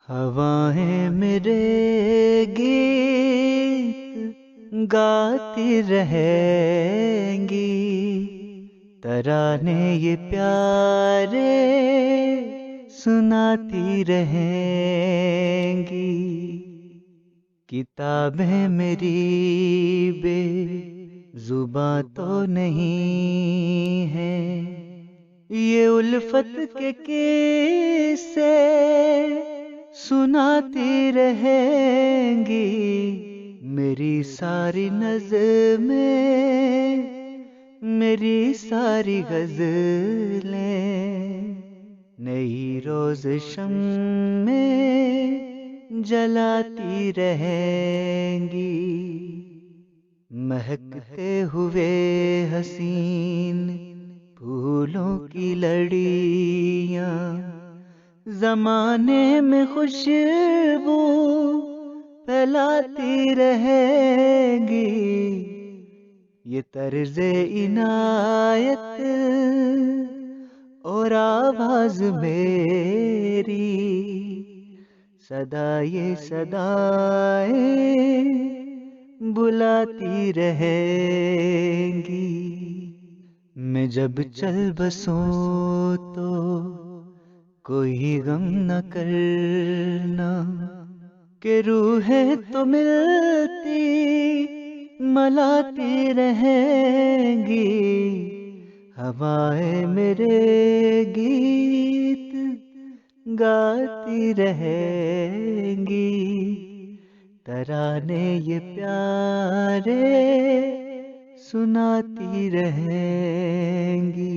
हवाएं मेरे गीत गाती रहेंगी, तराने ये प्यारे सुनाती रहेंगी। किताबें मेरी बेजुबां तो नहीं है, ये उल्फत के किस्से सुनाती रहेंगी। मेरी सारी नज़्में, मेरी सारी गज़लें नई रोज़ शम्में जलाती रहेंगी। महकते हुए हसीन फूलों की लड़ियां ज़माने में खुशबू फैलाती रहेंगी। ये तर्ज़े इनायत और आवाज़ मेरी सदा ये सदाएं बुलाती रहेंगी। मैं जब चल बसूं तो कोई गम न करना, कि रूहें तो मिलती मलाती रहेंगी। हवाएं मेरे गीत गाती रहेंगी, तराने ये प्यारे सुनाती रहेंगी।